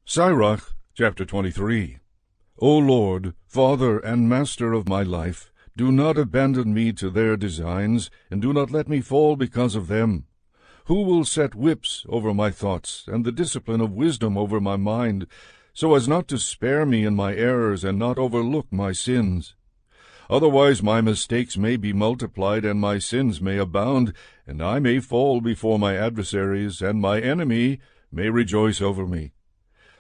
Sirach, chapter 23. O Lord, Father and Master of my life, do not abandon me to their designs, and do not let me fall because of them. Who will set whips over my thoughts, and the discipline of wisdom over my mind, so as not to spare me in my errors, and not overlook my sins? Otherwise my mistakes may be multiplied, and my sins may abound, and I may fall before my adversaries, and my enemy may rejoice over me.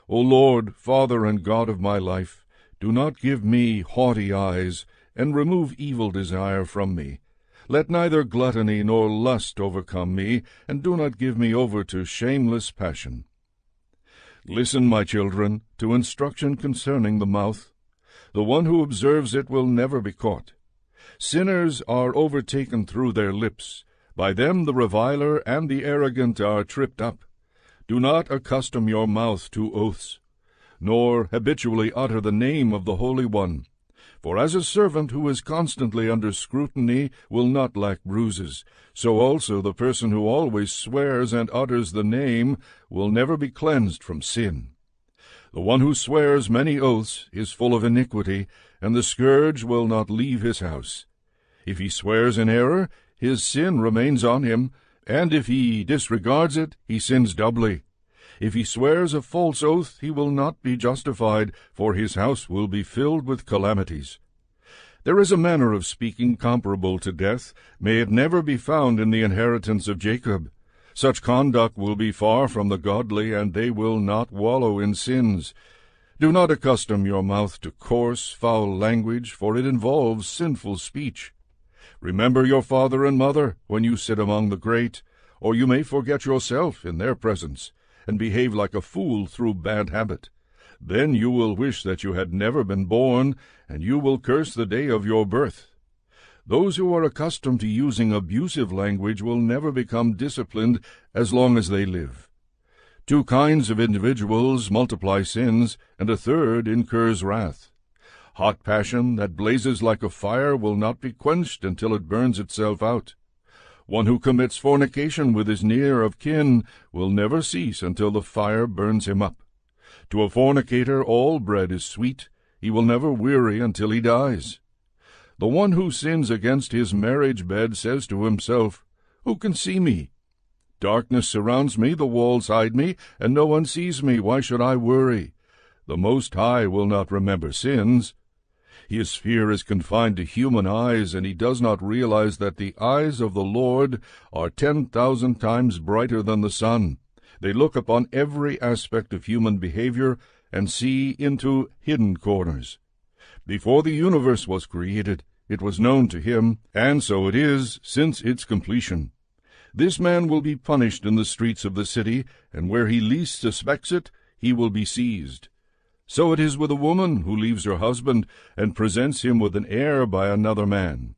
O Lord, Father and God of my life, do not give me haughty eyes, and remove evil desire from me. Let neither gluttony nor lust overcome me, and do not give me over to shameless passion. Listen, my children, to instruction concerning the mouth. The one who observes it will never be caught. Sinners are overtaken through their lips. By them the reviler and the arrogant are tripped up. Do not accustom your mouth to oaths, nor habitually utter the name of the Holy One. For as a servant who is constantly under scrutiny will not lack bruises, so also the person who always swears and utters the name will never be cleansed from sin. The one who swears many oaths is full of iniquity, and the scourge will not leave his house. If he swears in error, his sin remains on him, and if he disregards it, he sins doubly. If he swears a false oath, he will not be justified, for his house will be filled with calamities. There is a manner of speaking comparable to death. May it never be found in the inheritance of Jacob. Such conduct will be far from the godly, and they will not wallow in sins. Do not accustom your mouth to coarse, foul language, for it involves sinful speech. Remember your father and mother when you sit among the great, or you may forget yourself in their presence, and behave like a fool through bad habit. Then you will wish that you had never been born, and you will curse the day of your birth. Those who are accustomed to using abusive language will never become disciplined as long as they live. Two kinds of individuals multiply sins, and a third incurs wrath. Hot passion that blazes like a fire will not be quenched until it burns itself out. One who commits fornication with his near of kin will never cease until the fire burns him up. To a fornicator all bread is sweet. He will never weary until he dies. The one who sins against his marriage bed says to himself, "Who can see me? Darkness surrounds me, the walls hide me, and no one sees me. Why should I worry? The Most High will not remember sins." His fear is confined to human eyes, and he does not realize that the eyes of the Lord are 10,000 times brighter than the sun. They look upon every aspect of human behavior and see into hidden corners. Before the universe was created, it was known to him, and so it is since its completion. This man will be punished in the streets of the city, and where he least suspects it, he will be seized. So it is with a woman who leaves her husband and presents him with an heir by another man.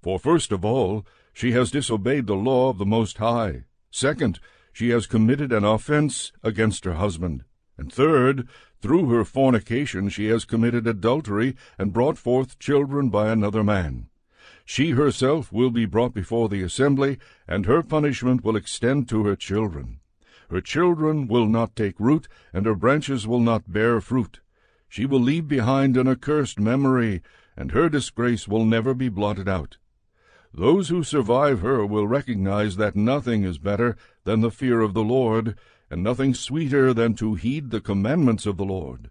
For first of all, she has disobeyed the law of the Most High. Second, she has committed an offense against her husband. And third, through her fornication she has committed adultery and brought forth children by another man. She herself will be brought before the assembly, and her punishment will extend to her children. Her children will not take root, and her branches will not bear fruit. She will leave behind an accursed memory, and her disgrace will never be blotted out. Those who survive her will recognize that nothing is better than the fear of the Lord, and nothing sweeter than to heed the commandments of the Lord.